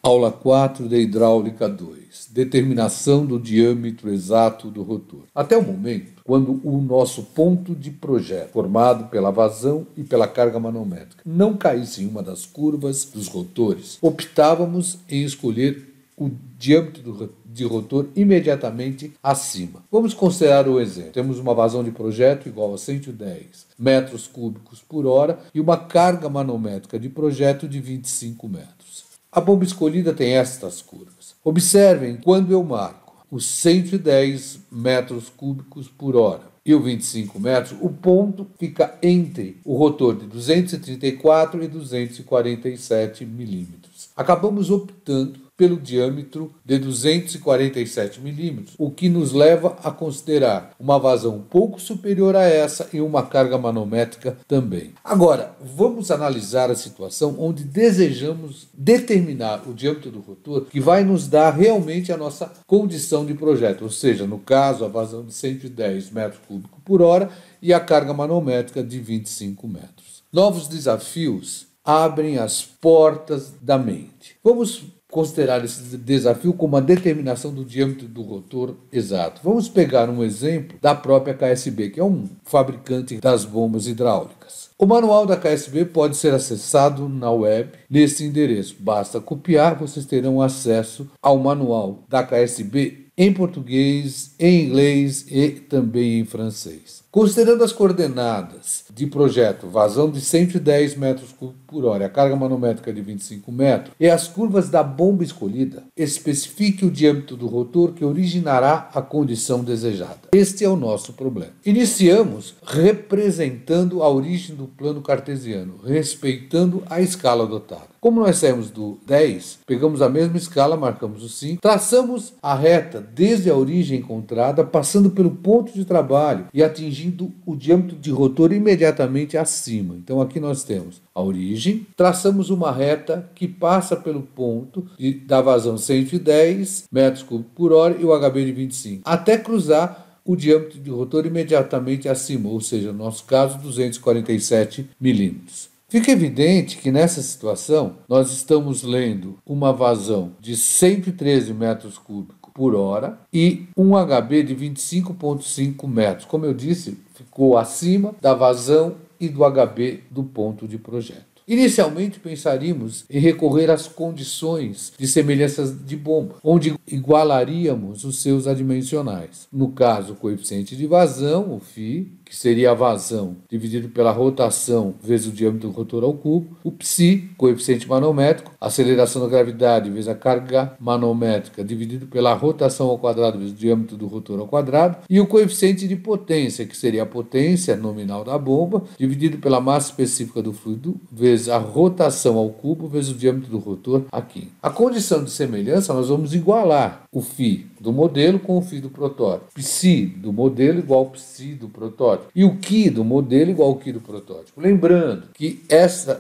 Aula 4 da Hidráulica 2. Determinação do diâmetro exato do rotor. Até o momento, quando o nosso ponto de projeto, formado pela vazão e pela carga manométrica, não caísse em uma das curvas dos rotores, optávamos em escolher o diâmetro de rotor imediatamente acima. Vamos considerar o exemplo. Temos uma vazão de projeto igual a 110 metros cúbicos por hora e uma carga manométrica de projeto de 25 metros. A bomba escolhida tem estas curvas. Observem quando eu marco os 110 metros cúbicos por hora e o 25 metros, o ponto fica entre o rotor de 234 e 247 milímetros. Acabamos optando pelo diâmetro de 247 milímetros, o que nos leva a considerar uma vazão um pouco superior a essa e uma carga manométrica também. Agora, vamos analisar a situação onde desejamos determinar o diâmetro do rotor que vai nos dar realmente a nossa condição de projeto, ou seja, no caso, a vazão de 110 metros cúbicos por hora e a carga manométrica de 25 metros. Novos desafios abrem as portas da mente. Vamos considerar esse desafio como a determinação do diâmetro do rotor exato. Vamos pegar um exemplo da própria KSB, que é um fabricante das bombas hidráulicas. O manual da KSB pode ser acessado na web nesse endereço. Basta copiar, vocês terão acesso ao manual da KSB em português, em inglês e também em francês. Considerando as coordenadas de projeto, vazão de 110 metros cúbicos por hora, a carga manométrica de 25 metros e as curvas da bomba escolhida, especifique o diâmetro do rotor que originará a condição desejada. Este é o nosso problema. Iniciamos representando a origem do plano cartesiano, respeitando a escala adotada. Como nós saímos do 10, pegamos a mesma escala, marcamos o 5, traçamos a reta desde a origem encontrada, passando pelo ponto de trabalho e atingindo o diâmetro de rotor imediatamente acima. Então aqui nós temos a origem, traçamos uma reta que passa pelo ponto da vazão 110 metros cúbicos por hora e o HB de 25, até cruzar o diâmetro de rotor imediatamente acima, ou seja, no nosso caso, 247 milímetros. Fica evidente que nessa situação nós estamos lendo uma vazão de 113 metros cúbicos por hora e um HB de 25,5 metros. Como eu disse, ficou acima da vazão e do HB do ponto de projeto. Inicialmente pensaríamos em recorrer às condições de semelhanças de bomba, onde igualaríamos os seus adimensionais. No caso, o coeficiente de vazão, o φ, que seria a vazão dividido pela rotação vezes o diâmetro do rotor ao cubo, o psi, coeficiente manométrico, aceleração da gravidade vezes a carga manométrica dividido pela rotação ao quadrado vezes o diâmetro do rotor ao quadrado, e o coeficiente de potência, que seria a potência nominal da bomba, dividido pela massa específica do fluido vezes a rotação ao cubo vezes o diâmetro do rotor aqui. A condição de semelhança, nós vamos igualar o φ do modelo com o φ do protótipo. Psi do modelo igual ao psi do protótipo. E o Q do modelo igual ao Q do protótipo. Lembrando que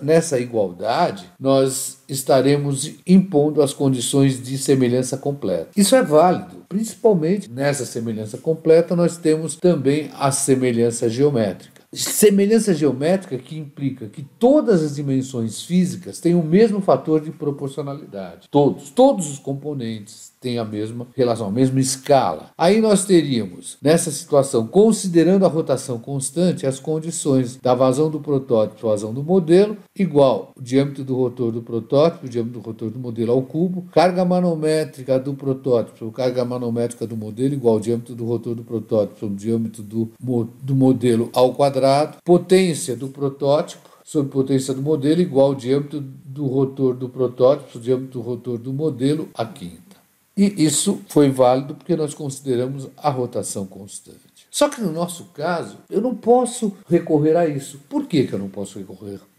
nessa igualdade nós estaremos impondo as condições de semelhança completa. Isso é válido, principalmente nessa semelhança completa nós temos também a semelhança geométrica. Semelhança geométrica que implica que todas as dimensões físicas têm o mesmo fator de proporcionalidade. Todos os componentes têm a mesma relação, a mesma escala. Aí nós teríamos, nessa situação, considerando a rotação constante, as condições da vazão do protótipo à vazão do modelo, igual o diâmetro do rotor do protótipo, o diâmetro do rotor do modelo ao cubo, carga manométrica do protótipo, carga manométrica do modelo, igual ao diâmetro do rotor do protótipo, o diâmetro do modelo ao quadrado, potência do protótipo, sobre potência do modelo, igual ao diâmetro do rotor do protótipo, o diâmetro do rotor do modelo à quinta. E isso foi válido porque nós consideramos a rotação constante. Só que no nosso caso, eu não posso recorrer a isso. Por que eu não posso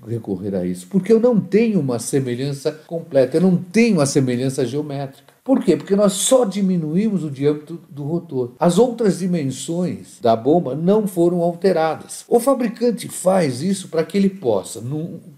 recorrer a isso? Porque eu não tenho uma semelhança completa, eu não tenho a semelhança geométrica. Por quê? Porque nós só diminuímos o diâmetro do rotor. As outras dimensões da bomba não foram alteradas. O fabricante faz isso para que ele possa,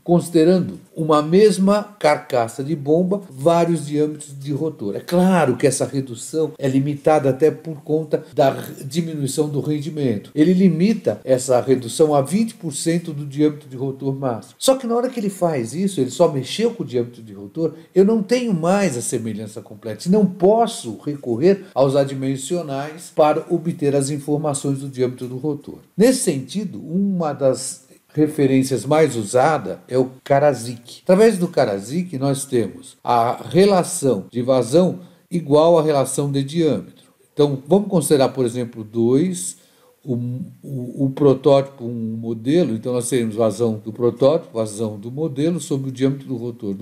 com considerando uma mesma carcaça de bomba, vários diâmetros de rotor. É claro que essa redução é limitada até por conta da diminuição do rendimento. Ele limita essa redução a 20% do diâmetro de rotor máximo. Só que na hora que ele faz isso, ele só mexeu com o diâmetro de rotor, eu não tenho mais a semelhança completa. Não posso recorrer aos adimensionais para obter as informações do diâmetro do rotor. Nesse sentido, uma das referências mais usada é o Karasik. Através do Karasik, nós temos a relação de vazão igual à relação de diâmetro. Então, vamos considerar, por exemplo, 2, o protótipo, um modelo. Então, nós teremos vazão do protótipo, vazão do modelo sobre o diâmetro do rotor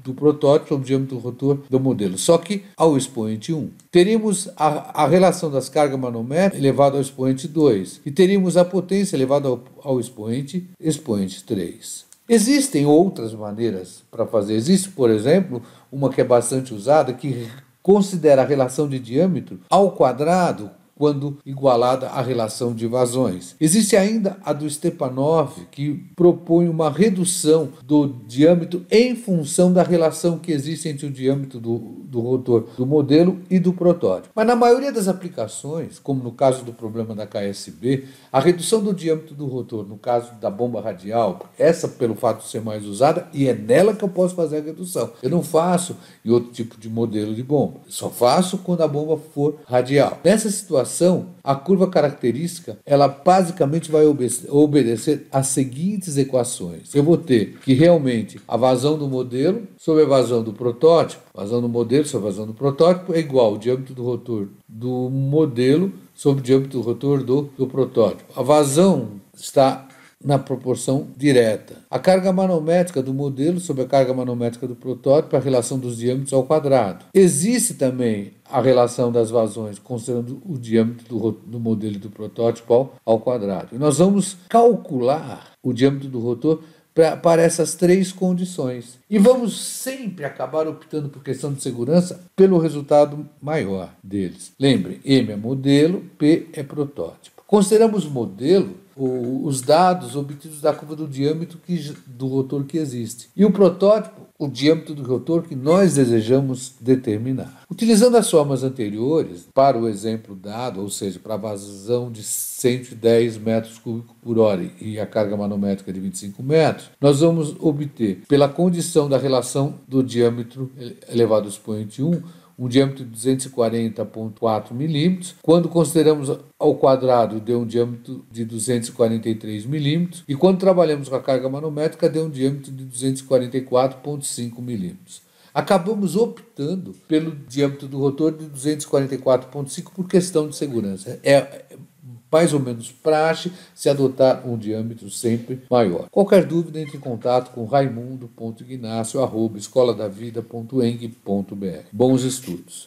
do protótipo sobre o diâmetro do rotor do modelo, só que ao expoente 1. Teríamos a relação das cargas manométricas elevada ao expoente 2 e teríamos a potência elevada ao expoente 3. Existem outras maneiras para fazer. Existe, por exemplo, uma que é bastante usada, que considera a relação de diâmetro ao quadrado quando igualada à relação de vazões. Existe ainda a do Stepanov, que propõe uma redução do diâmetro em função da relação que existe entre o diâmetro do rotor do modelo e do protótipo. Mas na maioria das aplicações, como no caso do problema da KSB, a redução do diâmetro do rotor, no caso da bomba radial, essa pelo fato de ser mais usada, e é nela que eu posso fazer a redução. Eu não faço em outro tipo de modelo de bomba. Eu só faço quando a bomba for radial. Nessa situação, a curva característica, ela basicamente vai obedecer às seguintes equações. Eu vou ter que realmente a vazão do modelo sobre a vazão do protótipo, vazão do modelo sobre a vazão do protótipo é igual ao diâmetro do rotor do modelo sobre o diâmetro do rotor do protótipo. A vazão está na proporção direta. A carga manométrica do modelo sobre a carga manométrica do protótipo, a relação dos diâmetros ao quadrado. Existe também a relação das vazões, considerando o diâmetro do modelo e do protótipo ao quadrado. E nós vamos calcular o diâmetro do rotor para essas três condições. E vamos sempre acabar optando, por questão de segurança, pelo resultado maior deles. Lembre, M é modelo, P é protótipo. Consideramos modelo os dados obtidos da curva do diâmetro do rotor que existe. E o protótipo, o diâmetro do rotor que nós desejamos determinar. Utilizando as formas anteriores, para o exemplo dado, ou seja, para a vazão de 110 metros cúbicos por hora e a carga manométrica de 25 metros, nós vamos obter, pela condição da relação do diâmetro elevado ao expoente 1, um diâmetro de 240,4 milímetros. Quando consideramos ao quadrado, deu um diâmetro de 243 milímetros. E quando trabalhamos com a carga manométrica, deu um diâmetro de 244,5 milímetros. Acabamos optando pelo diâmetro do rotor de 244,5 por questão de segurança. É mais ou menos praxe se adotar um diâmetro sempre maior. Qualquer dúvida, entre em contato com raimundo.ignacio@escoladavida.eng.br. Bons estudos!